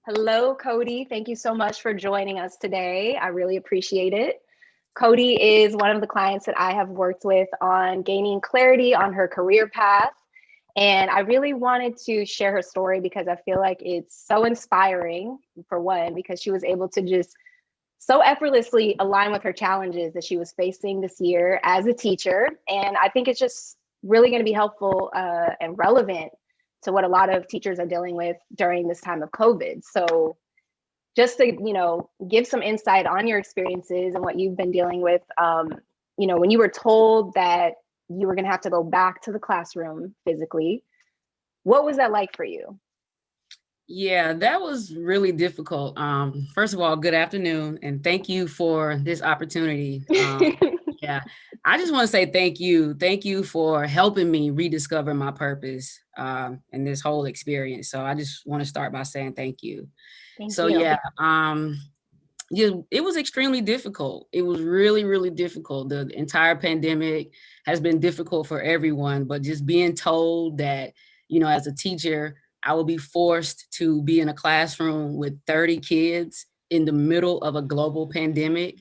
Hello, Cody. Thank you so much for joining us today. I really appreciate it. Cody is one of the clients that I have worked with on gaining clarity on her career path. And I really wanted to share her story because I feel like it's so inspiring, for one, because she was able to just so effortlessly align with her challenges that she was facing this year as a teacher. And I think it's just really going to be helpful and relevant to what a lot of teachers are dealing with during this time of COVID. So just to, give some insight on your experiences and what you've been dealing with, when you were told that you were going to have to go back to the classroom physically, what was that like for you? Yeah, that was really difficult. First of all, good afternoon, and thank you for this opportunity. Yeah, I just want to say thank you. Thank you for helping me rediscover my purpose in this whole experience. So I just want to start by saying thank you. Thank So you. yeah, yeah, it was extremely difficult. It was really, really difficult. The entire pandemic has been difficult for everyone, but just being told that, as a teacher, I will be forced to be in a classroom with 30 kids in the middle of a global pandemic,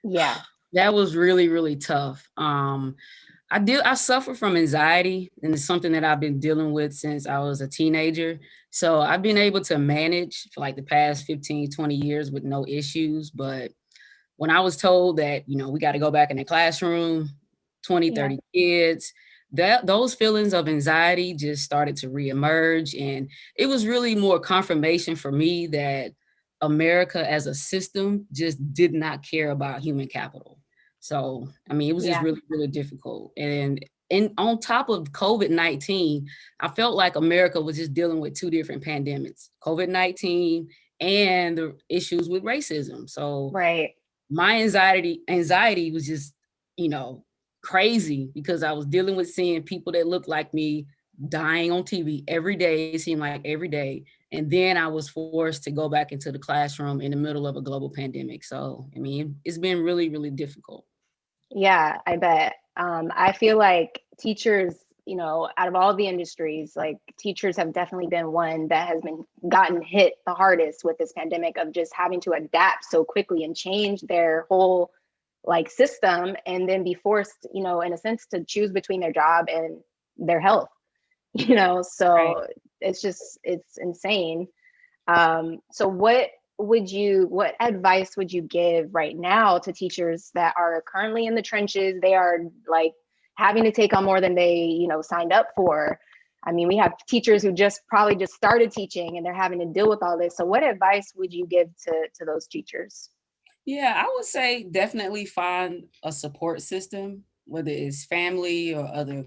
Yeah. that was really, really tough. I suffer from anxiety, and it's something that I've been dealing with since I was a teenager. So I've been able to manage for like the past 15, 20 years with no issues. But when I was told that, we got to go back in the classroom, 20, Yeah. 30 kids, that those feelings of anxiety just started to reemerge. And it was really more confirmation for me that America as a system just did not care about human capital. So, I mean, it was just Yeah. really, really difficult. And on top of COVID-19, I felt like America was just dealing with two different pandemics, COVID-19 and the issues with racism. So Right. my anxiety was just, you know, crazy because I was dealing with seeing people that looked like me dying on TV every day, it seemed like every day. And then I was forced to go back into the classroom in the middle of a global pandemic. So, I mean, it's been really, really difficult. Yeah, I bet. I feel like teachers, out of all the industries, like teachers have definitely been one that has been gotten hit the hardest with this pandemic of just having to adapt so quickly and change their whole like system and then be forced, in a sense to choose between their job and their health, Right. so it's insane. So what advice would you give right now to teachers that are currently in the trenches? They are like having to take on more than they, signed up for. I mean, we have teachers who just probably just started teaching and they're having to deal with all this. So what advice would you give to those teachers? Yeah, I would say definitely find a support system, whether it's family or other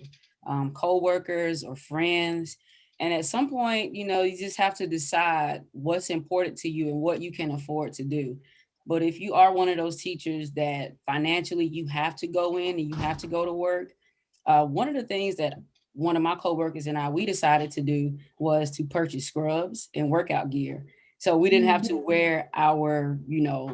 co-workers or friends. And at some point, you just have to decide what's important to you and what you can afford to do. But if you are one of those teachers that financially you have to go in and you have to go to work, one of the things that one of my coworkers and we decided to do was to purchase scrubs and workout gear. So we didn't have Mm. to wear our,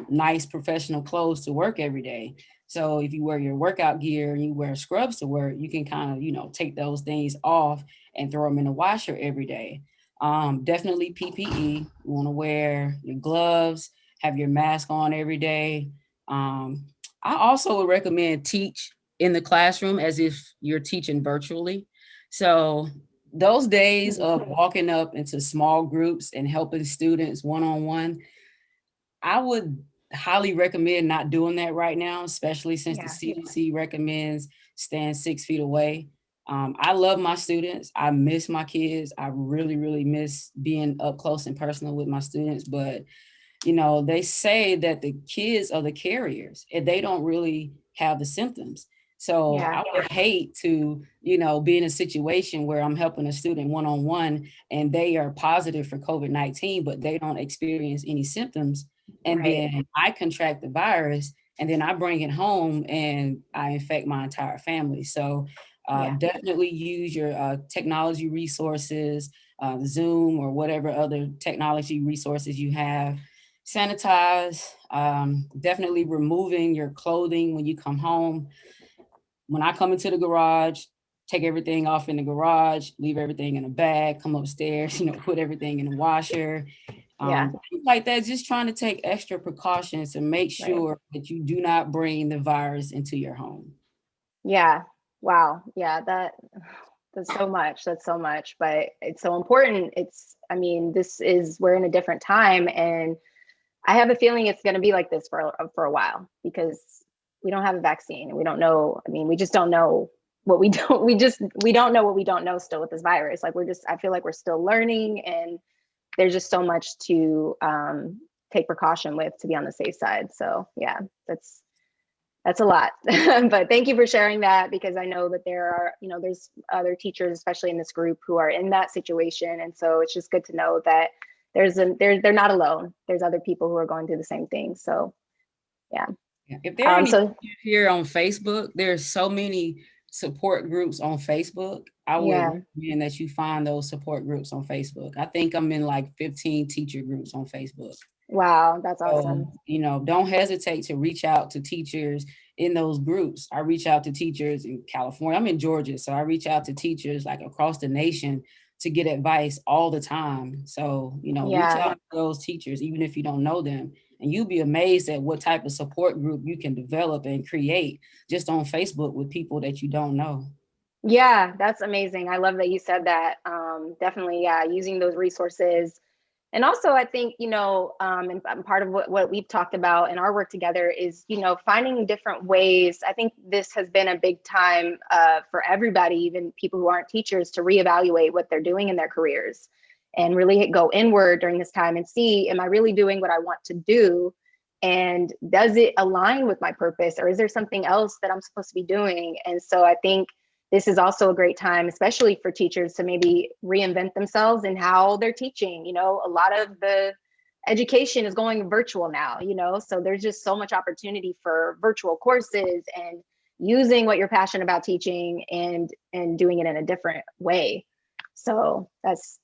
nice professional clothes to work every day. So if you wear your workout gear and you wear scrubs to work, you can kind of, take those things off and throw them in the washer every day. Definitely PPE. You want to wear your gloves, have your mask on every day. I also would recommend teach in the classroom as if you're teaching virtually. So those days Mm. of walking up into small groups and helping students one on one, I would highly recommend not doing that right now, especially since the Yeah. CDC recommends stand 6 feet away. I love my students. I miss my kids. I really, really miss being up close and personal with my students. But they say that the kids are the carriers and they don't really have the symptoms. So Yeah. I would hate to, be in a situation where I'm helping a student one on one and they are positive for COVID-19, but they don't experience any symptoms. And Right. then I contract the virus and then I bring it home and I infect my entire family. So Yeah. definitely use your technology resources, Zoom or whatever other technology resources you have. Sanitize, definitely removing your clothing when you come home. When I come into the garage, take everything off in the garage, leave everything in a bag, come upstairs, put everything in the washer. Yeah. Things like that, just trying to take extra precautions to make Right. sure that you do not bring the virus into your home. Yeah. Wow. Yeah. That's so much. That's so much. But it's so important. I mean, we're in a different time, and I have a feeling it's going to be like this for a while because we don't have a vaccine and we don't know. I mean, we just don't know what we don't. We don't know what we don't know still with this virus. Like I feel like we're still learning, and there's just so much to take precaution with to be on the safe side. So yeah, that's a lot. But thank you for sharing that, because I know that there's other teachers, especially in this group, who are in that situation. And so it's just good to know that they're not alone. There's other people who are going through the same thing. So yeah. Yeah. If there are any So teachers here on Facebook, there's so many support groups on Facebook. I would yeah. recommend that you find those support groups on Facebook. I think I'm in like 15 teacher groups on Facebook. Wow, that's So, awesome. don't hesitate to reach out to teachers in those groups. I reach out to teachers in California. I'm in Georgia, so I reach out to teachers like across the nation to get advice all the time. So, reach Yeah. out to those teachers, even if you don't know them. And you'll be amazed at what type of support group you can develop and create just on Facebook with people that you don't know. Yeah, that's amazing. I love that you said that. Definitely, yeah, using those resources. And also, I think, and part of what we've talked about in our work together is, finding different ways. I think this has been a big time for everybody, even people who aren't teachers, to reevaluate what they're doing in their careers and really go inward during this time and see, am I really doing what I want to do? And does it align with my purpose, or is there something else that I'm supposed to be doing? And so I think this is also a great time, especially for teachers, to maybe reinvent themselves in how they're teaching. A lot of the education is going virtual now, so there's just so much opportunity for virtual courses and using what you're passionate about teaching and doing it in a different way. So that's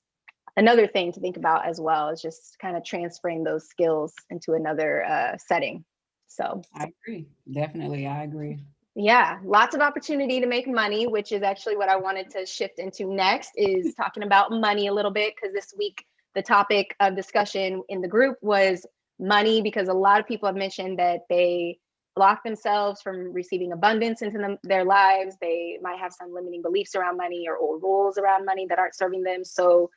another thing to think about as well, is just kind of transferring those skills into another setting. So I agree. Definitely, I agree. yeah, lots of opportunity to make money, which is actually what I wanted to shift into next, is talking about money a little bit, because this week the topic of discussion in the group was money, because a lot of people have mentioned that they block themselves from receiving abundance into their lives. They might have some limiting beliefs around money or old rules around money that aren't serving them. So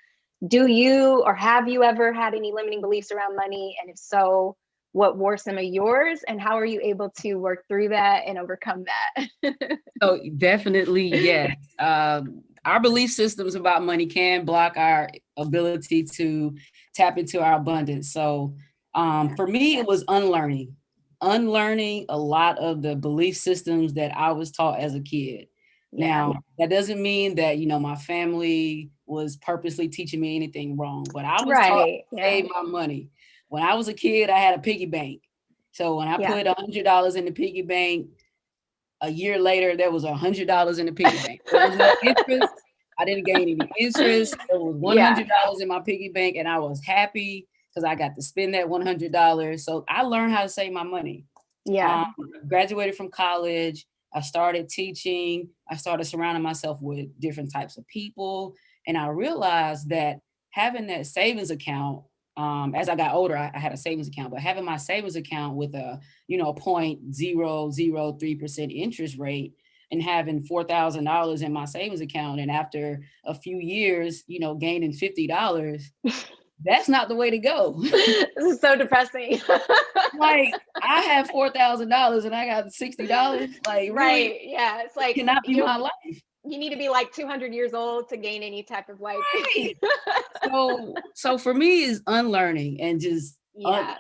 do you, or have you ever had any limiting beliefs around money? And if so, what were some of yours, and how are you able to work through that and overcome that? So definitely, yes. Our belief systems about money can block our ability to tap into our abundance. So Yeah. for me, it was unlearning a lot of the belief systems that I was taught as a kid. Yeah. Now, that doesn't mean that, my family was purposely teaching me anything wrong, but I was taught Right. to Yeah. save my money. When I was a kid, I had a piggy bank. So when I Yeah. put $100 in the piggy bank, a year later, there was $100 in the piggy bank. There was no interest. I didn't gain any interest. There was Yeah. $100 in my piggy bank, and I was happy because I got to spend that $100. So I learned how to save my money. Yeah. Um, Graduated from college. I started teaching. I started surrounding myself with different types of people, and I realized that having that savings account. As I got older, I had a savings account, but having my savings account with a 0.003% interest rate, and having $4,000 in my savings account, and after a few years, gaining $50, that's not the way to go. This is so depressing. Like, I have $4,000 and I got $60. Like, really, Right. Yeah. It's this like cannot be my life. you need to be like 200 years old to gain any type of like. Right. So for me, is unlearning and just Yeah.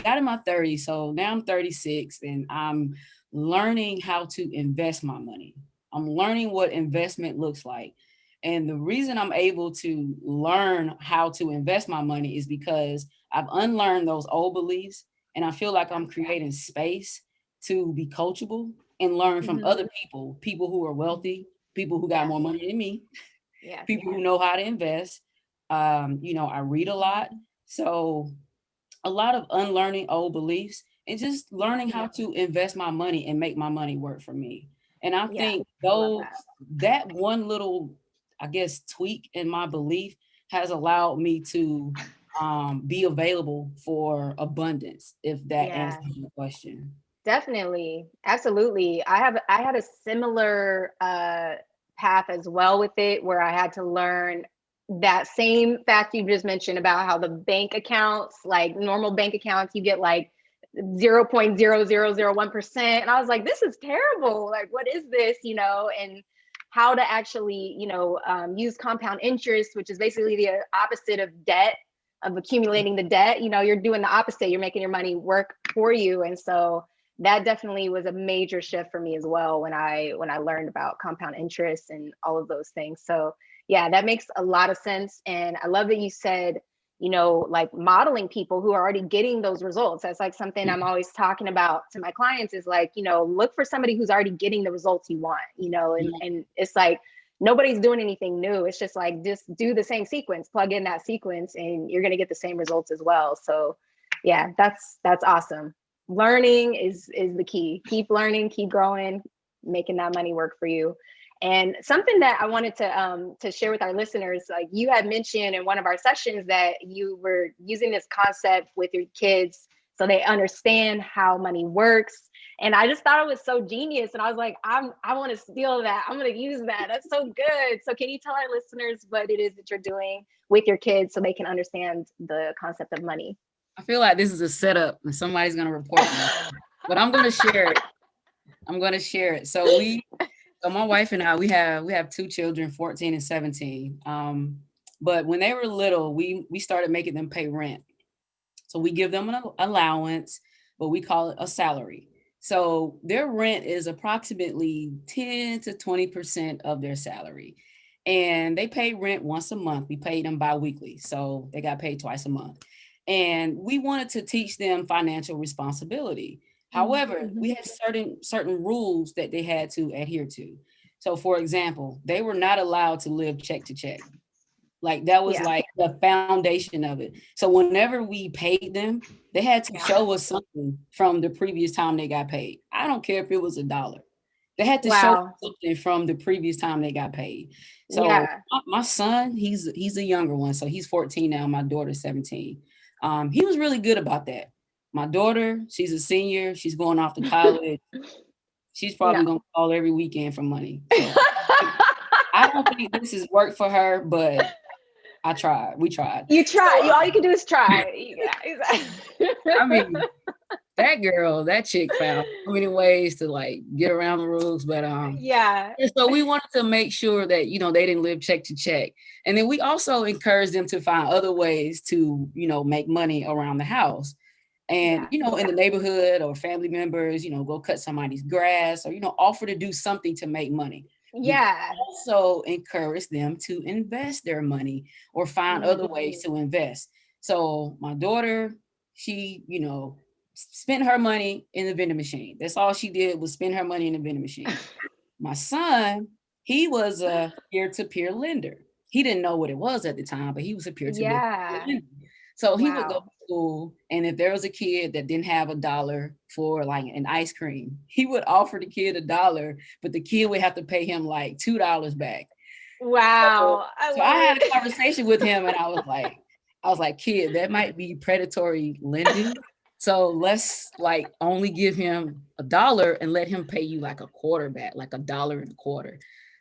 got in my 30s. So now I'm 36, and I'm learning how to invest my money. I'm learning what investment looks like. And the reason I'm able to learn how to invest my money is because I've unlearned those old beliefs, and I feel like I'm creating space to be coachable and learn from Mhm. other people who are wealthy, people who got Yeah. more money than me, Yes. people who know how to invest. I read a lot. So a lot of unlearning old beliefs and just learning how to invest my money and make my money work for me. And I Yeah. think I love though that. that one little, I guess, tweak in my belief has allowed me to be available for abundance, if that Yeah. answers your question. Definitely. Absolutely. I had a similar path as well with it, where I had to learn that same fact you just mentioned about how the bank accounts, like normal bank accounts, you get like 0.0001%. And I was like, this is terrible. Like, what is this? And how to actually, use compound interest, which is basically the opposite of debt, of accumulating the debt. You're doing the opposite. You're making your money work for you. And so that definitely was a major shift for me as well when I learned about compound interest and all of those things. So yeah, that makes a lot of sense. And I love that you said, like modeling people who are already getting those results. That's like something I'm always talking about to my clients, is like, look for somebody who's already getting the results you want, and it's like nobody's doing anything new. It's just like, just do the same sequence, plug in that sequence, and you're going to get the same results as well. So yeah, that's awesome. Learning is the key. Keep learning, keep growing, making that money work for you. And something that I wanted to share with our listeners, like you had mentioned in one of our sessions that you were using this concept with your kids so they understand how money works. And I just thought it was so genius. And I was like, I want to steal that. I'm going to use that. That's so good. So can you tell our listeners what it is that you're doing with your kids so they can understand the concept of money? I feel like this is a setup and somebody's going to report me, but I'm going to share it. I'm going to share it. So my wife and I, we have two children, 14 and 17. But when they were little, we started making them pay rent. So we give them an allowance, but we call it a salary. So their rent is approximately 10 to 20% of their salary. And they pay rent once a month. We paid them biweekly. So they got paid twice a month. And we wanted to teach them financial responsibility. However, Mm-hmm. we had certain rules that they had to adhere to. So for example, they were not allowed to live check to check. Like that was Yeah. like the foundation of it. So whenever we paid them, they had to Yeah. show us something from the previous time they got paid. I don't care if it was $1. They had to show Wow. something from the previous time they got paid. So Yeah. my son, he's a younger one, so he's 14 now. My daughter's 17. He was really good about that. My daughter, she's a senior. She's going off to college. She's Yeah. probably gonna call every weekend for money. So I don't think this has worked for her, but I tried. We tried. You try. So All you can do is try. Yeah, exactly. I mean, that girl, that chick found so many ways to like get around the rules. But Yeah. and so we wanted to make sure that they didn't live check to check. And then we also encouraged them to find other ways to, make money around the house. And, Yeah. in the neighborhood or family members, go cut somebody's grass or, offer to do something to make money. We Yeah. also encourage them to invest their money or find other ways to invest. So my daughter, she, spent her money in the vending machine. That's all she did was spend her money in the vending machine. My son, he was a peer-to-peer lender. He didn't know what it was at the time, but he was a peer-to-peer Yeah. lender. So he would go Wow. to school, and if there was a kid that didn't have $1 for like an ice cream, he would offer the kid $1, but the kid would have to pay him like $2 back. So, Wow. I so I love had a it. conversation with him, and I was like, kid, that might be predatory lending. So let's like only give him $1 and let him pay you like a quarter back, like $1.25.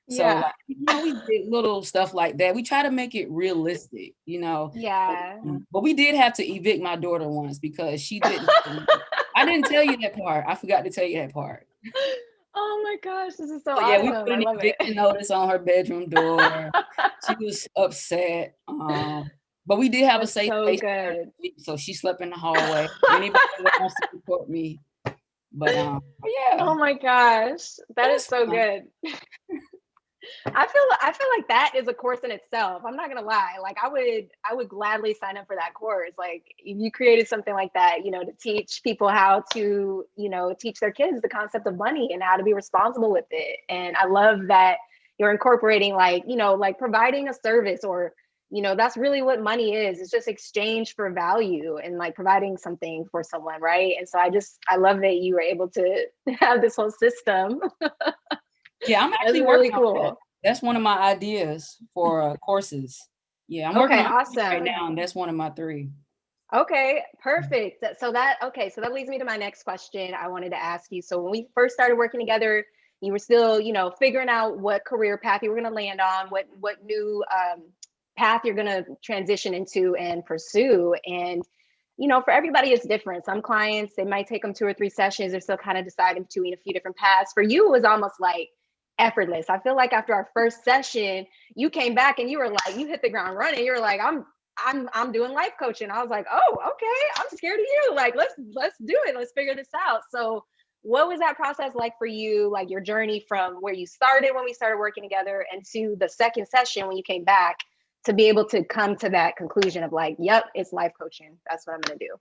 So Yeah. like, we did little stuff like that. We try to make it realistic. Yeah. But we did have to evict my daughter once because she didn't. I didn't tell you that part. I forgot to tell you that part. Oh my gosh, this is so So yeah, we awesome. put I an love it. eviction notice on her bedroom door. She was upset. But we did have a That's safe so space for her to good. sleep, so she slept in the hallway. Anybody that wants to report me, but yeah, Oh my gosh. it That is was so fun. good. I feel like that is a course in itself. I'm not gonna lie. Like I would gladly sign up for that course. Like if you created something like that, to teach people how to, teach their kids the concept of money and how to be responsible with it. And I love that you're incorporating like, like providing a service, or that's really what money is. It's just exchange for value and like providing something for someone, right? And so I love that you were able to have this whole system. Yeah, I'm That's actually really working on that. cool. That's one of my ideas for courses. Yeah, I'm working Okay, on right awesome. now, and that's one of my three. Okay, perfect. So that leads me to my next question I wanted to ask you. So when we first started working together, you were still, figuring out what career path you were going to land on, what new path you're going to transition into and pursue. And for everybody, it's different. Some clients, it might take them 2 or 3 sessions. They're still kind of deciding between a few different paths. For you, it was almost like effortless. I feel like after our first session, you came back and you were like, you hit the ground running. You were like, I'm doing life coaching. I was like, oh, okay. I'm scared of you. Like, let's do it. Let's figure this out. So what was that process like for you? Like your journey from where you started when we started working together and to the second session when you came back to be able to come to that conclusion of like, yep, it's life coaching. That's what I'm going to do.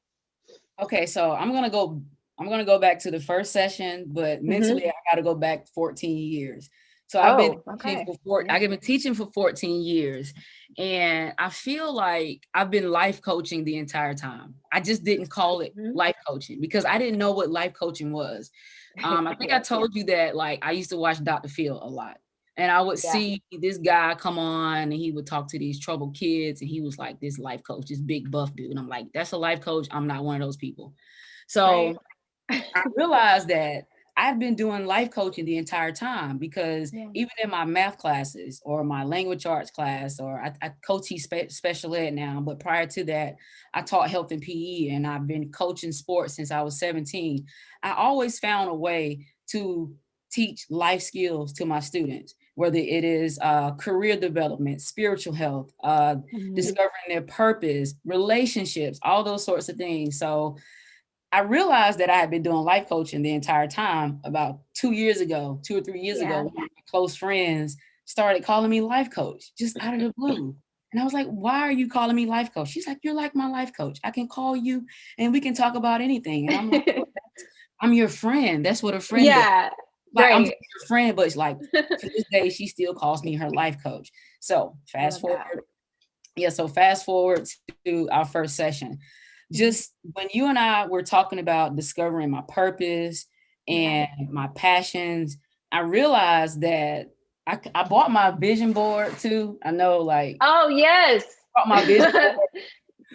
Okay, so I'm gonna go back to the first session, but Mm-hmm. mentally I gotta go back 14 years. So Oh, okay. Yeah. I've been teaching for 14 years, and I feel like I've been life coaching the entire time. I just didn't call it Mm-hmm. life coaching because I didn't know what life coaching was. I think I Yeah. told you that like I used to watch Dr. Phil a lot. And I would Yeah. see this guy come on and he would talk to these troubled kids. And he was like this life coach, this big buff dude. And I'm like, that's a life coach. I'm not one of those people. Right. So I realized that I've been doing life coaching the entire time because Yeah. even in my math classes or my language arts class, or I co-teach special ed now, but prior to that, I taught health and PE and I've been coaching sports since I was 17. I always found a way to teach life skills to my students, whether it is career development, spiritual health, Mm-hmm. discovering their purpose, relationships, all those sorts of things. So I realized that I had been doing life coaching the entire time about 2 years ago, 2 or 3 years ago, Yeah. one of my close friends started calling me life coach just out of the blue. And I was like, why are you calling me life coach? She's like, you're like my life coach. I can call you and we can talk about anything. And I'm like, "Well, I'm your friend. That's what a friend does. Yeah. Like, I'm Right. just your friend, but it's like to this day, she still calls me her life coach. So I love that. fast forward to our first session. Mhm. Just when you and I were talking about discovering my purpose Yeah. and my passions, I realized that I bought my vision board too. I know, like, Oh, yes. bought my vision board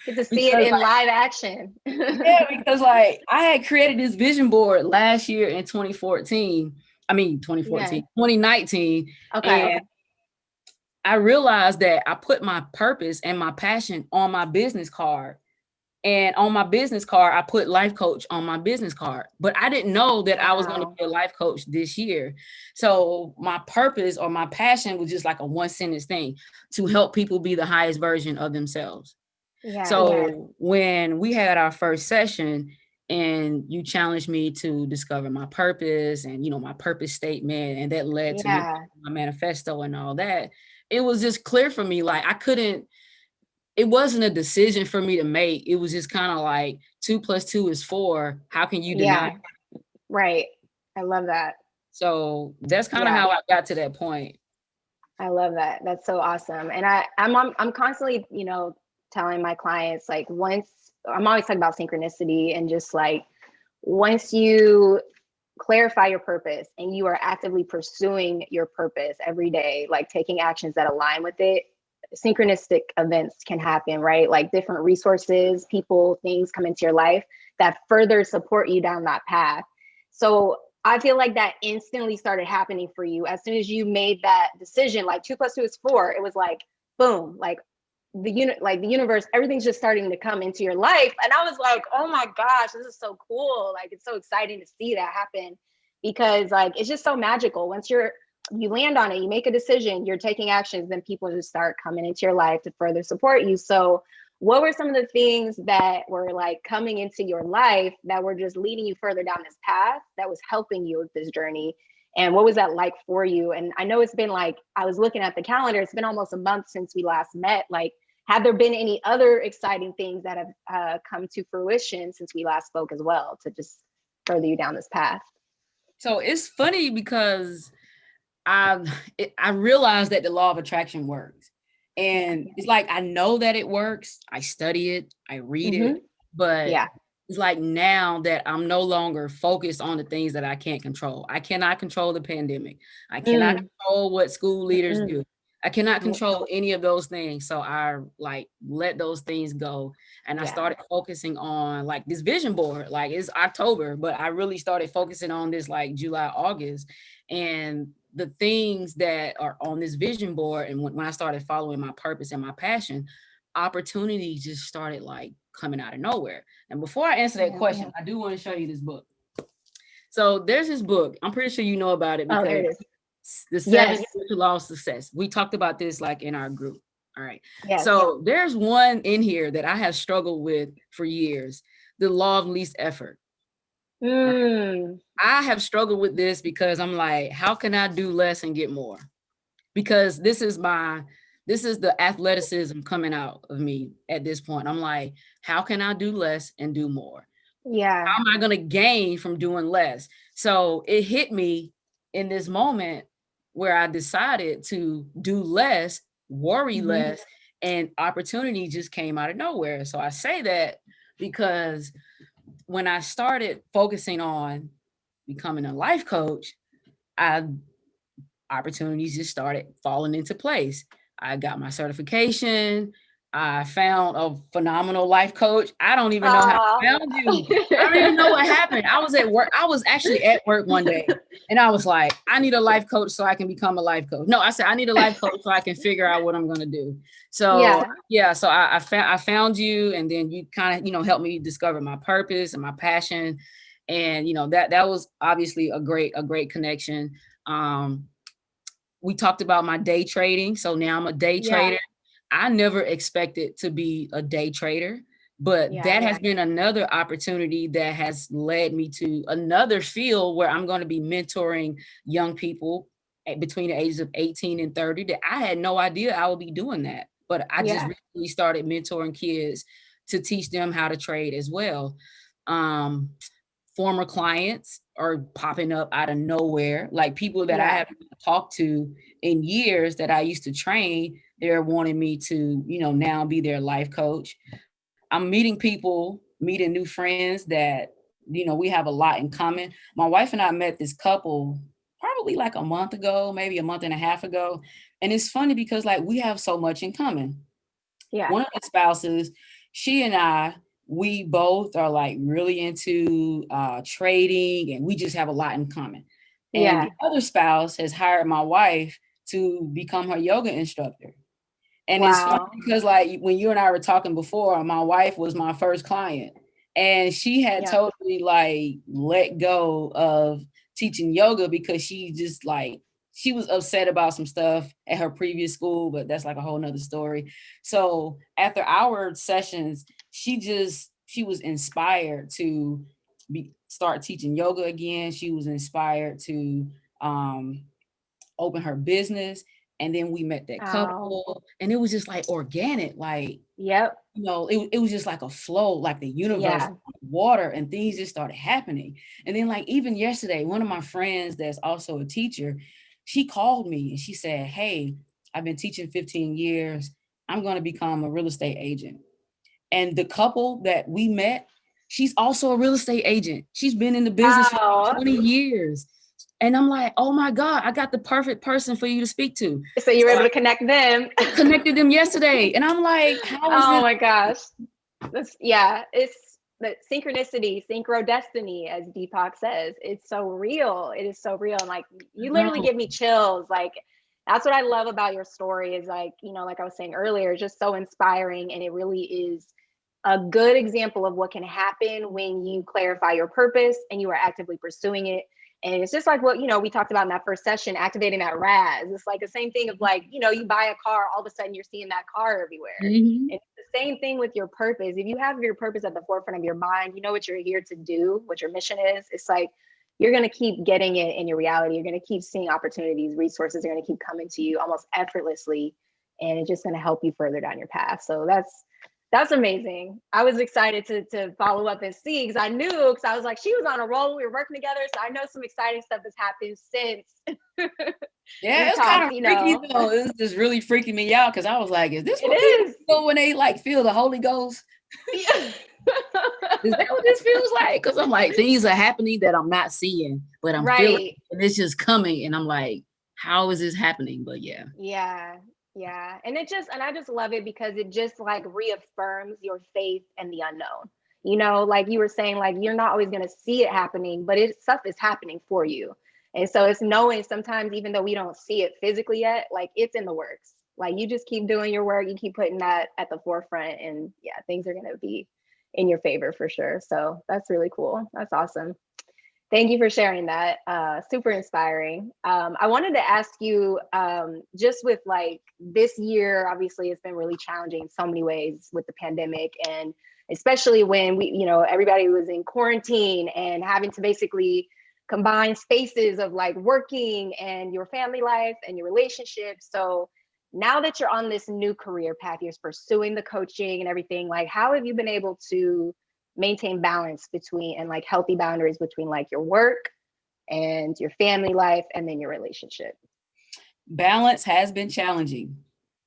Get to see it because, in like, live action. yeah, because like I had created this vision board last year in 2014. I mean, Yeah. 2019, Okay. and Okay. I realized that I put my purpose and my passion on my business card. And on my business card, I put life coach on my business card, but I didn't know that I was going to Wow. be a life coach this year. So my purpose or my passion was just like a one sentence thing to help people be the highest version of themselves. Yeah. So when we had our first session and you challenged me to discover my purpose and, my purpose statement, and that led to me Yeah. my manifesto and all that, it was just clear for me. Like it wasn't a decision for me to make. It was just kind of like 2 plus 2 is 4. How can you deny? Yeah. Right. I love that. So that's kind of Yeah. how I got to that point. I love that. That's so awesome. And I'm constantly, telling my clients like once I'm always talking about synchronicity and just like once you clarify your purpose and you are actively pursuing your purpose every day, like taking actions that align with it, synchronistic events can happen, right? Like different resources, people, things come into your life that further support you down that path. So I feel like that instantly started happening for you as soon as you made that decision, like 2 plus 2 is 4. It was like, boom, like the universe, everything's just starting to come into your life. And I was like, oh my gosh, this is so cool. Like, it's so exciting to see that happen because like, it's just so magical. Once you land on it, you make a decision, you're taking actions, then people just start coming into your life to further support you. So what were some of the things that were like coming into your life that were just leading you further down this path that was helping you with this journey? And what was that like for you? And I know it's been like, I was looking at the calendar, it's been almost a month since we last met. Like, have there been any other exciting things that have come to fruition since we last spoke as well to just further you down this path? So it's funny because I realized that the law of attraction works. Yeah. And it's like I know that it works. I study it, I read Mm-hmm. it, but Yeah. it's like now that I'm no longer focused on the things that I can't control. I cannot control the pandemic. I cannot Mm. control what school leaders Mm-mm. do. I cannot control any of those things. So I like let those things go. And I Yeah. started focusing on like this vision board. Like it's October, but I really started focusing on this like July, August. And the things that are on this vision board. And when I started following my purpose and my passion, opportunities just started like coming out of nowhere. And before I answer that question, I do want to show you this book. So there's this book. I'm pretty sure you know about it Oh, there because it is. the seven Yes. spiritual laws of success. We talked about this like in our group. All right. Yes. So there's one in here that I have struggled with for years, the law of least effort. Mm. I have struggled with this because I'm like, how can I do less and get more? Because this is the athleticism coming out of me at this point. I'm like, how can I do less and do more? Yeah. How am I going to gain from doing less? So it hit me in this moment where I decided to do less, worry less, and opportunity just came out of nowhere. So I say that because when I started focusing on becoming a life coach, I opportunities just started falling into place. I got my certification. I found a phenomenal life coach. I don't even know how I found you. I don't even know what happened. I was at work. I was actually at work one day and I was like, I need a life coach so I can become a life coach. No, I said, I need a life coach so I can figure out what I'm going to do. So yeah, so I found you, and then you kind of, helped me discover my purpose and my passion. And, that was obviously a great connection. We talked about my day trading. So now I'm a day trader. I never expected to be a day trader, but that has been another opportunity that has led me to another field where I'm going to be mentoring young people between the ages of 18 and 30 that I had no idea I would be doing that. But I just recently started mentoring kids to teach them how to trade as well. Former clients are popping up out of nowhere, like people that I haven't talked to in years that I used to train. They're wanting me to, now be their life coach. I'm meeting people, meeting new friends that, we have a lot in common. My wife and I met this couple probably like a month ago, maybe a month and a half ago. And it's funny because like we have so much in common. One of the spouses, she and I, we both are like really into trading, and we just have a lot in common. And the other spouse has hired my wife to become her yoga instructor. And it's funny because like when you and I were talking before, my wife was my first client, and she had totally like let go of teaching yoga because she just like, she was upset about some stuff at her previous school, but that's like a whole nother story. So after our sessions, she was inspired to start teaching yoga again. She was inspired to open her business. And then we met that couple, and it was just like organic, like, it was just like a flow, like the universe, water, and things just started happening. And then like even yesterday, one of my friends that's also a teacher, she called me and she said, hey, I've been teaching 15 years. I'm going to become a real estate agent. And the couple that we met, she's also a real estate agent. She's been in the business for like 20 years. And I'm like, oh my God, I got the perfect person for you to speak to. So you were able to connect them. Connected them yesterday. And I'm like, how is this? Oh my gosh. It's the synchronicity, synchrodestiny, as Deepak says. It's so real. It is so real. And like, you literally give me chills. Like, that's what I love about your story is like, like I was saying earlier, just so inspiring. And it really is a good example of what can happen when you clarify your purpose and you are actively pursuing it. And it's just like what, we talked about in that first session, activating that RAS. It's like the same thing of like, you buy a car, all of a sudden you're seeing that car everywhere. And it's the same thing with your purpose. If you have your purpose at the forefront of your mind, you know what you're here to do, what your mission is. It's like, you're going to keep getting it in your reality. You're going to keep seeing opportunities, resources are going to keep coming to you almost effortlessly. And it's just going to help you further down your path. So that's amazing. I was excited to follow up and see, because I was like, she was on a roll. We were working together. So I know some exciting stuff has happened since. Yeah, it's kind of freaky though. It was just really freaking me out because I was like, is this what people feel when they like feel the Holy Ghost? Yeah. Is that what this feels like? Because I'm like, things are happening that I'm not seeing, but I'm feeling, and it's just coming. And I'm like, how is this happening? But yeah. Yeah. Yeah. And I just love it because it just like reaffirms your faith in the unknown. You know, like you were saying, like you're not always going to see it happening, but stuff is happening for you. And so it's knowing sometimes, even though we don't see it physically yet, like it's in the works. Like you just keep doing your work, you keep putting that at the forefront, and yeah, things are going to be in your favor for sure. So that's really cool. That's awesome. Thank you for sharing that. Super inspiring. I wanted to ask you, just with like this year, obviously it's been really challenging in so many ways with the pandemic, and especially when everybody was in quarantine and having to basically combine spaces of like working and your family life and your relationships. So now that you're on this new career path, you're pursuing the coaching and everything, like how have you been able to maintain balance between and like healthy boundaries between like your work and your family life and then your relationship? Balance has been challenging.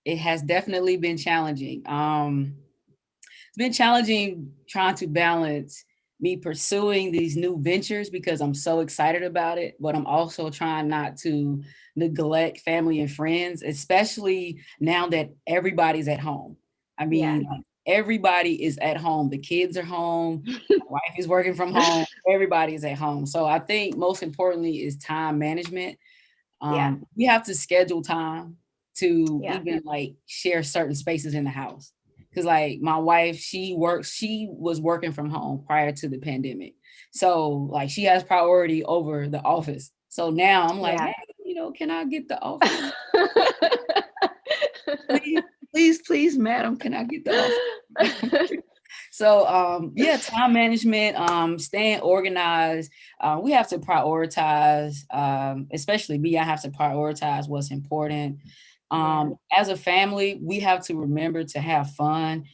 It has definitely been challenging. It's been challenging trying to balance me pursuing these new ventures because I'm so excited about it, but I'm also trying not to neglect family and friends, especially now that everybody's at home. I Yeah. mean, everybody is at home. The kids are home. My wife is working from home. Everybody is at home. So I think most importantly is time management. Yeah. We have to schedule time to Yeah. even like share certain spaces in the house. Cause like my wife, she was working from home prior to the pandemic. So like she has priority over the office. So now I'm like, Yeah. hey, can I get the office? Please, please, madam, can I get the office? So yeah, time management, staying organized. We have to prioritize, especially me, I have to prioritize what's important. Yeah. As a family, we have to remember to have fun.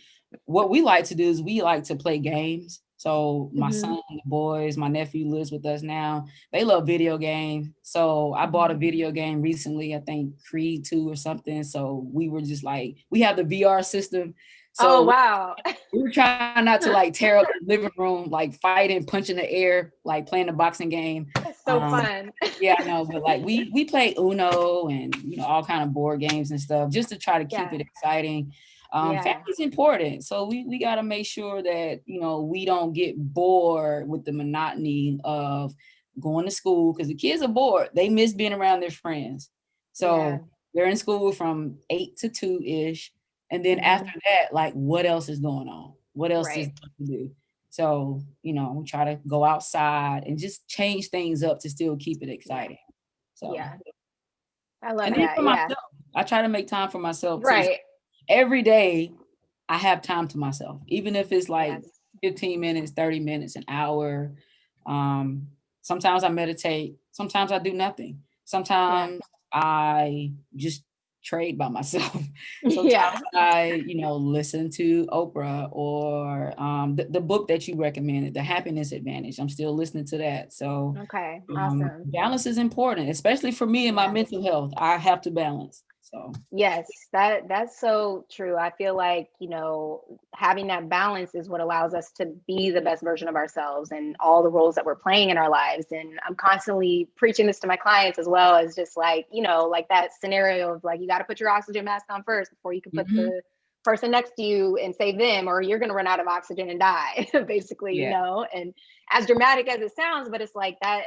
What we like to do is we like to play games. So my Hmm. son, the boys, my nephew lives with us now. They love video games. So I bought a video game recently, I think Creed 2 or something. So we were just like, we have the VR system. Oh, So wow. we were trying not to like tear up the living room, like fighting, punching the air, like playing a boxing game. That's so fun. Yeah, I know, but like we play Uno and all kind of board games and stuff just to try to keep Yeah. it exciting. Yeah. Family's important, so we got to make sure that we don't get bored with the monotony of going to school because the kids are bored. They miss being around their friends, Yeah. so they're in school from 8 to 2 ish, and then Hmm. after that, like what else is going on? What else is Right. there to do? So, we try to go outside and just change things up to still keep it Yeah. exciting. So, Yeah. I love and then that. for Yeah. myself, I try to make time for myself too. Right. Every day I have time to myself, even if it's like Yes. 15 minutes, 30 minutes, an hour. Um, Sometimes I meditate, sometimes I do nothing. Yeah. Sometimes I just trade by myself. Yeah. Sometimes I, listen to Oprah or the book that you recommended, The Happiness Advantage. I'm still listening to that. So Okay. Awesome. balance is important, especially for me and my Yeah. mental health. I have to balance. So Yes, that's so true. I feel like, having that balance is what allows us to be the best version of ourselves and all the roles that we're playing in our lives. And I'm constantly preaching this to my clients as well as just like, like that scenario of like, you got to put your oxygen mask on first before you can put mhm, the person next to you and save them, or you're going to run out of oxygen and die, basically, yeah. and as dramatic as it sounds, but it's like that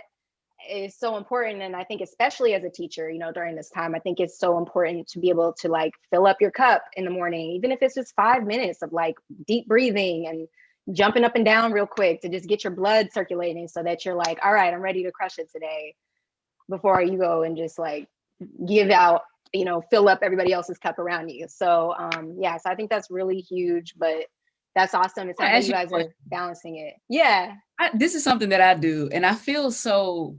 is so important. And I think especially as a teacher, during this time, I think it's so important to be able to like fill up your cup in the morning, even if it's just 5 minutes of like deep breathing and jumping up and down real quick to just get your blood circulating so that you're like, all right, I'm ready to crush it today, before you go and just like give out, fill up everybody else's cup around you. So yeah, so I think that's really huge, but that's awesome. It I sounds like ask you you a guys question. are balancing it. Yeah. This is something that I do, and I feel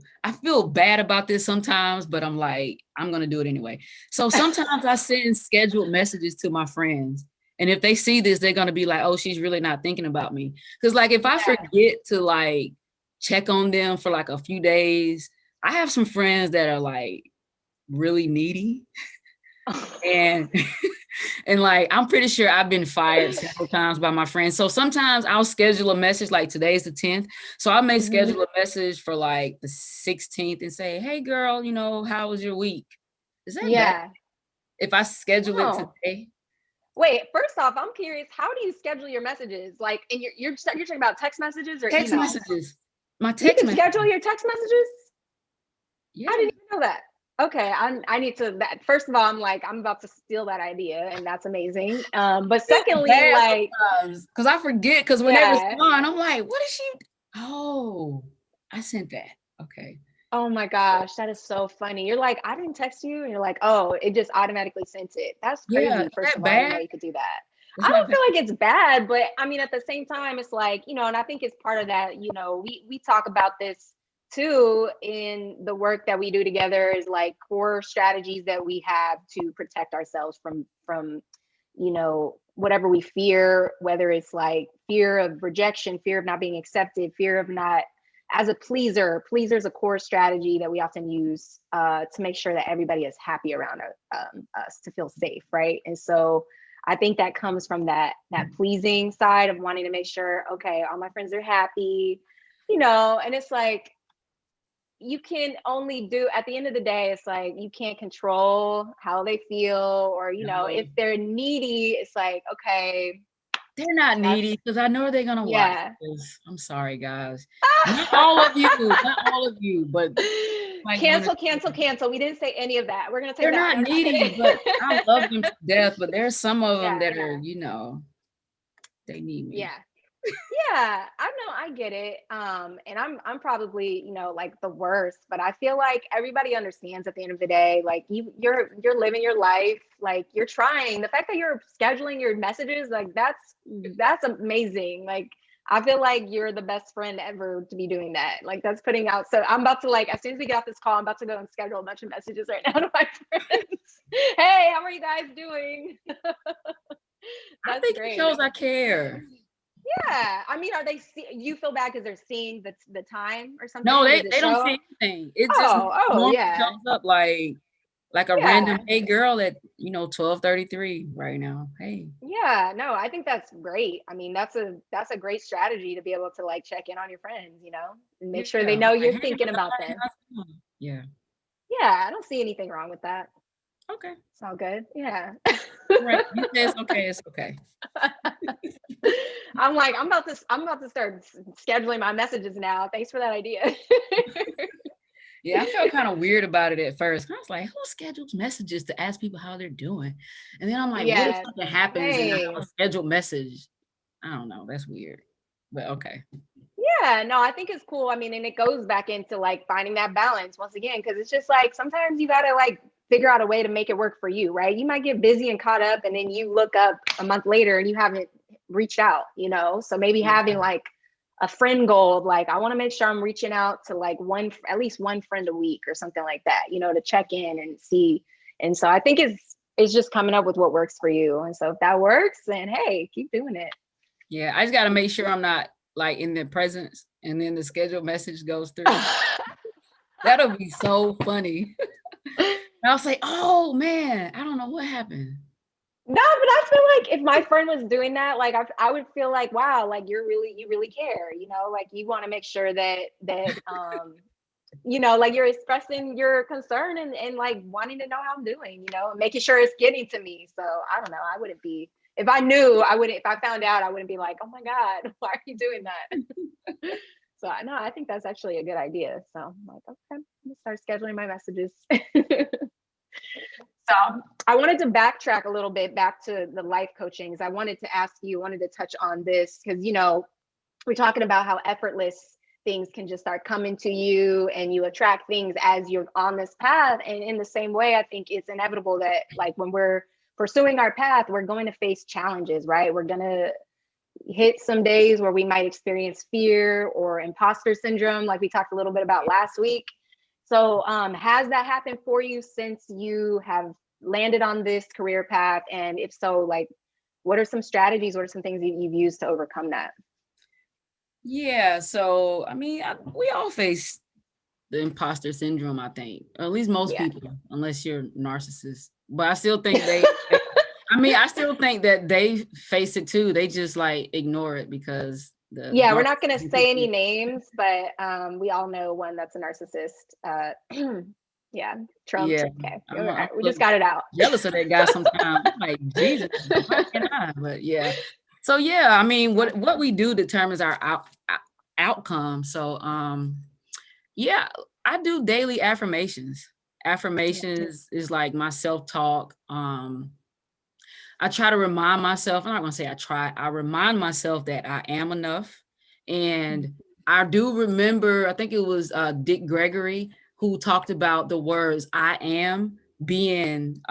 bad about this sometimes, but I'm like, I'm gonna do it anyway. So sometimes I send scheduled messages to my friends, and if they see this, they're gonna be like, "Oh, she's really not thinking about me." Because like if I Yeah. forget to like check on them for like a few days, I have some friends that are like really needy, and and like I'm pretty sure I've been fired several times by my friends. So sometimes I'll schedule a message like today's the 10th. So I may Mhm. schedule a message for like the 16th and say, "Hey girl, how was your week?" Is that bad Yeah. if I schedule it No. today? Wait, first off, I'm curious, how do you schedule your messages? Like, and you're talking about text messages or Text emails? messages. My You text can schedule messages. your text messages? I Yeah. didn't even know that. Okay, I need to that first of all, I'm like, I'm about to steal that idea, and that's amazing. But Feel secondly, bad like, sometimes because I forget because when they yeah. respond, I'm like, what is she? Oh, I sent that. Okay. Oh my gosh, that is so funny. You're like, I didn't text you, and you're like, oh, it just automatically sent it. That's Yeah. Is crazy. First that of all, I didn't know bad? you could do that. I It's not don't bad. feel like it's bad, but I mean, at the same time, it's like, and I think it's part of that, we talk about this too in the work that we do together is like core strategies that we have to protect ourselves from whatever we fear, whether it's like fear of rejection, fear of not being accepted, fear of not as a pleaser is a core strategy that we often use to make sure that everybody is happy around us to feel safe, right? And so I think that comes from that pleasing side of wanting to make sure, okay, all my friends are happy, and it's like you can only do at the end of the day, it's like you can't control how they feel, or No, if they're needy, it's like, okay, they're not that's needy because I know they're gonna watch yeah. this. I'm sorry, guys. Not all of you, not all of you, but like one or Cancel, two. cancel, cancel. We didn't say any of that. We're gonna take They're that out. not No, I'm just needy, kidding. but I love them to death. But there's some of them Yeah, that are, they need me. yeah. Yeah, I know, I get it. And I'm probably, like the worst, but I feel like everybody understands at the end of the day, like you're living your life, like you're trying. The fact that you're scheduling your messages, like that's amazing. Like I feel like you're the best friend ever to be doing that. Like that's putting out. So I'm about to like as soon as we get off this call, I'm about to go and schedule a bunch of messages right now to my friends. Hey, how are you guys doing? I That's think it great. shows I care. Yeah, I mean, are they you feel bad because they're seeing the time or No, something? they Does it they don't show? see anything. It just Oh, normally yeah, shows up like a random yeah, hey girl at 12:33 right now. Hey. yeah. No, I think that's great. I mean, that's a great strategy to be able to like check in on your friends, and make sure Yeah. they I'm know like, you're hey, thinking what's up? about them. How's it going? Yeah. Yeah, I don't see anything wrong with that. Okay. It's all good. Yeah. Right. You say it's okay, it's okay. I'm like, I'm about to start scheduling my messages now. Thanks for that idea. Yeah, I felt kind of weird about it at first. I was like, who schedules messages to ask people how they're doing? And then I'm like, what if Yeah, something happens and I have a same. scheduled message? I don't know. That's weird. But okay. Yeah, no, I think it's cool. I mean, and it goes back into like finding that balance once again, because it's just like sometimes you gotta like figure out a way to make it work for you, right? You might get busy and caught up, and then you look up a month later and you haven't reached out. So maybe Yeah. having like a friend goal of like, I want to make sure I'm reaching out to like at least one friend a week or something like that, to check in and see. And so I think it's just coming up with what works for you. And so if that works, then hey, keep doing it. Yeah. I just gotta make sure I'm not like in their presence and then the scheduled message goes through. That'll be so funny. And I'll say, oh man, I don't know what happened. No, but I feel like if my friend was doing that, like I would feel like, wow, like you really care, like you want to make sure that like you're expressing your concern and like wanting to know how I'm doing, and making sure it's getting to me. So I don't know, I wouldn't be if I knew, I wouldn't if I found out, I wouldn't be like, oh my God, why are you doing that? So I know I think that's actually a good idea. So I'm like, okay, I'm gonna start scheduling my messages. So I wanted to backtrack a little bit back to the life coaching because I wanted to ask you, wanted to touch on this because, we're talking about how effortless things can just start coming to you and you attract things as you're on this path. And in the same way, I think it's inevitable that like when we're pursuing our path, we're going to face challenges, right? We're going to hit some days where we might experience fear or imposter syndrome, like we talked a little bit about last week. So has that happened for you since you have landed on this career path? And if so, like, what are some strategies? What are some things that you've used to overcome that? Yeah. So, I mean, we all face the imposter syndrome, I think, or at least most Yeah. people, unless you're narcissist. But I still think I mean, I still think that they face it too. They just like ignore it because the Yeah, we're not going to narcissism say kicks any in. names, but we all know one that's a narcissist. Yeah. Trump. Yeah, Okay. All I'm right. a We just little got it out. jealous of that guy sometimes. I'm like, Jesus, why can't I? But yeah. So yeah, I mean, Yeah. what we do determines our outcome. So yeah, I do daily affirmations. Yeah. Affirmations is like my self-talk. I try to remind myself, I'm not gonna say I remind myself that I am enough. And I do remember, I think it was Dick Gregory who talked about the words I am being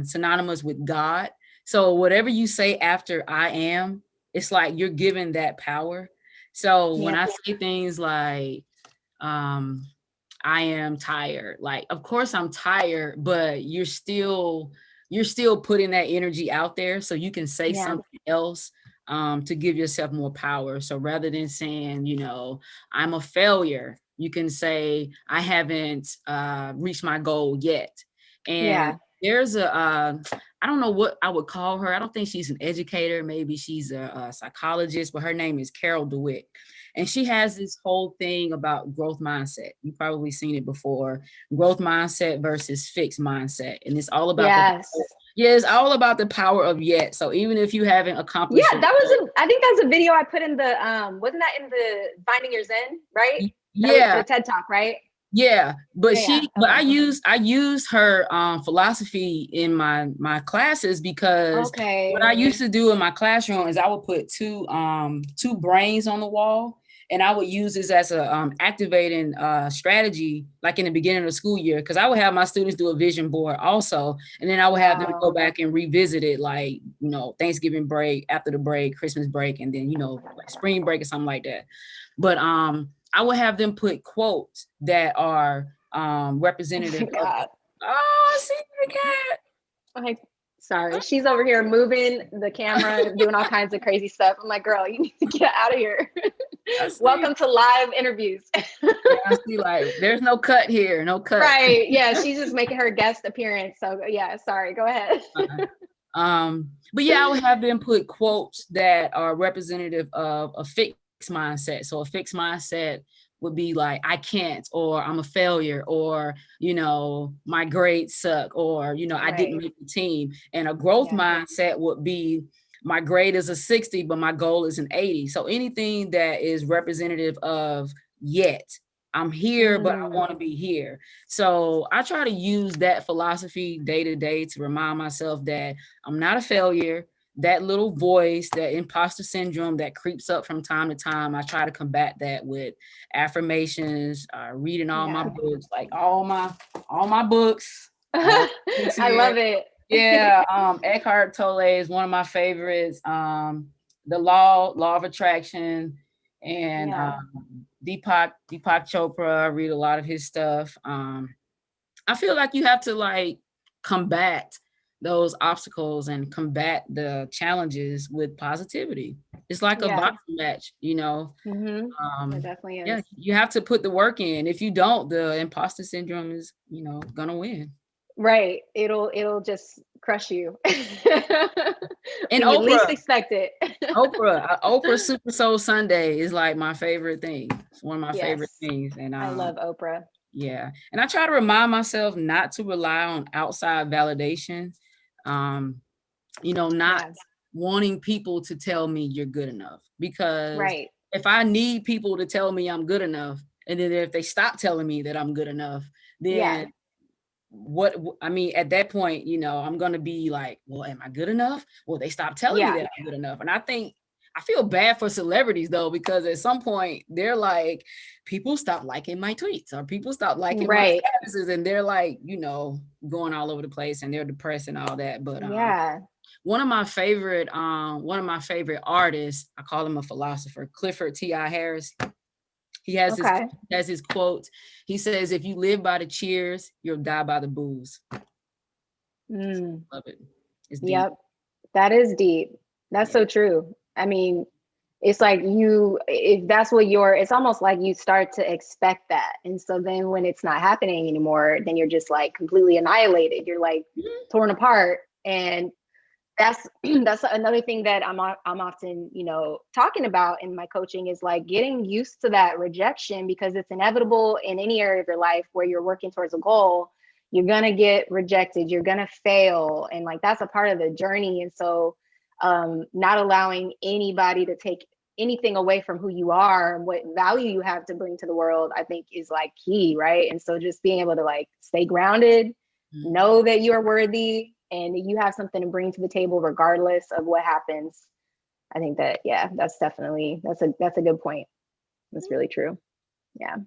synonymous with God. So whatever you say after I am, it's like you're given that power. So when Yeah. I say things like, um, I am tired. Like, of course I'm tired, but you're still putting that energy out there so you can say Yeah. something else to give yourself more power. So rather than saying, I'm a failure, you can say, I haven't reached my goal yet. And Yeah. there's I don't know what I would call her. I don't think she's an educator. Maybe she's a psychologist, but her name is Carol DeWitt. And she has this whole thing about growth mindset. You've probably seen it before. Growth mindset versus fixed mindset. And it's all about Yes. it's all about the power of yet. So even if you haven't Yeah, accomplished your that goal, was I think that's a video I put in the wasn't that in the Finding Your Zen, right? That was yeah, the TED Talk, right? yeah. But Yeah, yeah. I Okay. use her philosophy in my classes, because what Okay. I used to do in my classroom is I would put two brains on the wall, and I would use this as a activating strategy, like in the beginning of the school year, because I would have my students do a vision board also, and then I would have them go Wow. back and revisit it, like Thanksgiving break, after the break, Christmas break, and then like spring break or something like that. But I would have them put quotes that are Oh my representative of. God. Oh, I see the cat. Like, sorry. She's over here moving the camera, doing all kinds of crazy stuff. I'm like, girl, you need to get out of here. I see. Welcome to live interviews. Yeah, I see. Like, there's no cut here, no cut. Right. Yeah, she's just making her guest appearance. So yeah, sorry. Go ahead. But yeah, I would have them put quotes that are representative of a fixed mindset. So a fixed mindset would be like, I can't, or I'm a failure, or my grades suck, or I didn't Right. make the team. And a growth Yeah. mindset would be, my grade is a 60, but my goal is an 80. So anything that is representative of yet. I'm here, but I Mm, want to be here. So I try to use that philosophy day to day to remind myself that I'm not a failure. That little voice, that imposter syndrome that creeps up from time to time, I try to combat that with affirmations, reading all my yeah. books, like all my books, all my books I here. love it. Yeah, Eckhart Tolle is one of my favorites. The law of attraction, and Yeah. Deepak Chopra. I read a lot of his stuff. I feel like you have to like combat those obstacles and combat the challenges with positivity. It's like a Yeah. boxing match. Mm-hmm. It Um, definitely yeah, is. you have to put the work in. If you don't, the imposter syndrome is, gonna win. Right. It'll just crush you And when you least expect it. Oprah Super Soul Sunday is like my favorite thing. It's one of my favorite Yes. things. And I love Oprah. yeah. And I try to remind myself not to rely on outside validation. Um, not Yeah. wanting people to tell me you're good enough. Because Right. if I need people to tell me I'm good enough, and then if they stop telling me that I'm good enough, then Yeah. I mean, at that point, I'm gonna be like, well, am I good enough? Well, they stopped telling me Yeah. that I'm good enough. And I feel bad for celebrities though, because at some point they're like, people stop liking my tweets, or people stop liking my Right. statuses, and they're like, going all over the place, and they're depressed and all that. But Yeah. one of my favorite artists, I call him a philosopher, Clifford T.I. Harris. Okay. He has his quote. He says, if you live by the cheers, you'll die by the booze. Mm. Love it. It's deep. Yep. That is deep. That's Yeah. so true. I mean, it's like if that's what it's almost like you start to expect that. And so then when it's not happening anymore, then you're just like completely annihilated. You're like Mhm. torn apart. And that's that's another thing that I'm often, talking about in my coaching is like getting used to that rejection, because it's inevitable in any area of your life where you're working towards a goal. you're going to get rejected, you're going to fail. And like, that's a part of the journey. And so not allowing anybody to take anything away from who you are and what value you have to bring to the world, I think is like key, right? And so just being able to like stay grounded, know that you are worthy and you have something to bring to the table regardless of what happens. I think that, yeah, that's definitely, that's a good point. That's really true. Yeah.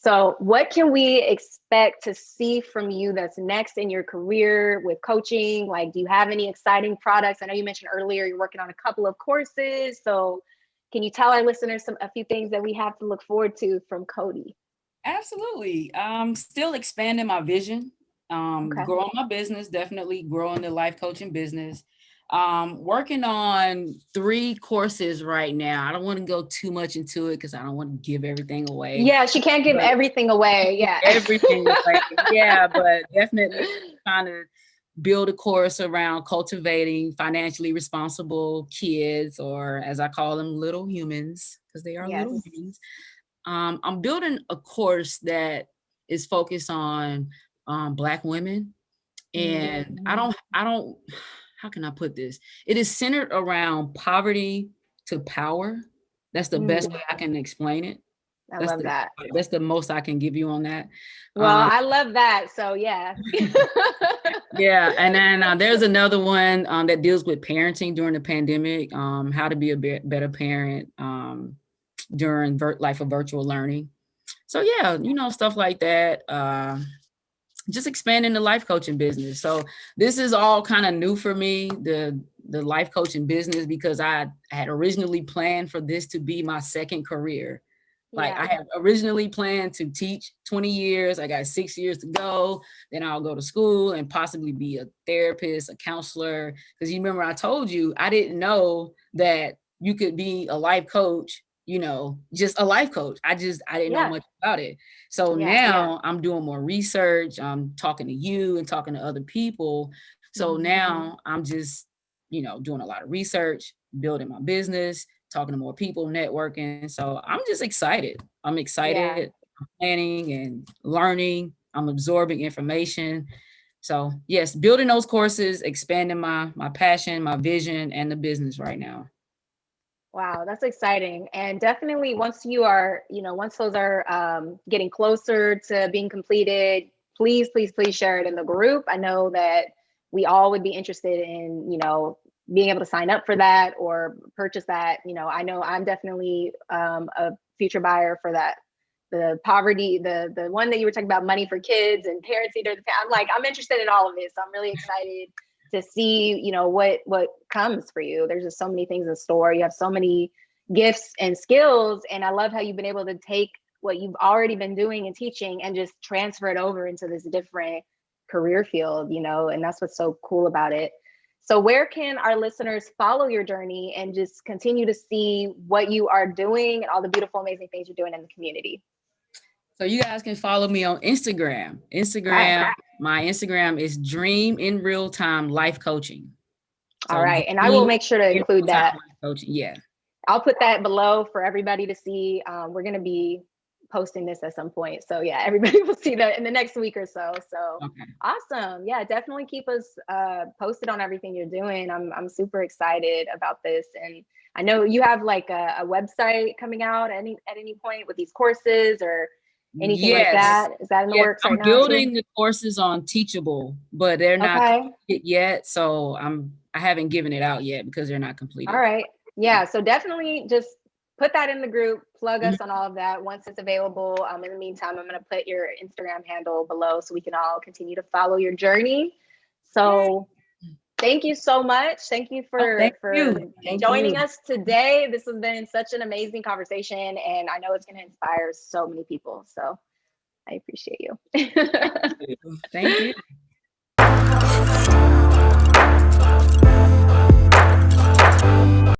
So what can we expect to see from you that's next in your career with coaching? Like, do you have any exciting products? I know you mentioned earlier you're working on a couple of courses. So can you tell our listeners a few things that we have to look forward to from Cody? Absolutely. Still expanding my vision, Okay. growing my business, definitely growing the life coaching business. Working on 3 courses right now. I don't want to go too much into it because I don't want to give everything away. Yeah, she can't give everything away. Yeah. Everything away. Yeah, but definitely trying to build a course around cultivating financially responsible kids, or as I call them, little humans, because they are Yes. little humans. I'm building a course that is focused on Black women. And I don't, how can I put this? It is centered around poverty to power. That's the best way I can explain it. I love that. That's the most I can give you on that. Well, I love that. So yeah. Yeah. And then there's another one that deals with parenting during the pandemic, how to be a better parent during life of virtual learning. So yeah, stuff like that. Just expanding the life coaching business. So this is all kind of new for me, the life coaching business, because I had originally planned for this to be my second career. Like I had originally planned to teach 20 years. I got 6 years to go. Then I'll go to school and possibly be a therapist, a counselor. Because you remember I told you, I didn't know that you could be a life coach, just a life coach. I didn't know much about it. So now I'm doing more research. I'm talking to you and talking to other people. So now I'm just, doing a lot of research, building my business, talking to more people, networking. So I'm just excited. I'm excited. I'm planning and learning. I'm absorbing information. So yes, building those courses, expanding my passion, my vision, and the business right now. Wow, that's exciting. And definitely once you are, once those are getting closer to being completed, please, please, please share it in the group. I know that we all would be interested in, being able to sign up for that or purchase that. I know I'm definitely a future buyer for that. The poverty, the one that you were talking about, money for kids and parents either. I'm interested in all of it. So I'm really excited to see, what comes for you. There's just so many things in store. You have so many gifts and skills. And I love how you've been able to take what you've already been doing and teaching and just transfer it over into this different career field, and that's what's so cool about it. So where can our listeners follow your journey and just continue to see what you are doing and all the beautiful, amazing things you're doing in the community? So you guys can follow me on Instagram. My Instagram is Dream in Real Time Life Coaching. So all right. And I will make sure to include that. Coaching. Yeah. I'll put that below for everybody to see. We're going to be posting this at some point. So yeah, everybody will see that in the next week or so. So Awesome. Yeah, definitely keep us posted on everything you're doing. I'm super excited about this. And I know you have like a website coming out at any point with these courses or anything like that. Is that in the works right now? I'm building the courses on Teachable, but they're not completed yet. So I haven't given it out yet because they're not completed. All right. Yeah. So definitely just put that in the group, plug us on all of that once it's available. In the meantime, I'm going to put your Instagram handle below so we can all continue to follow your journey. So thank you so much. Thank you for joining us today. This has been such an amazing conversation, and I know it's going to inspire so many people. So I appreciate you. Thank you.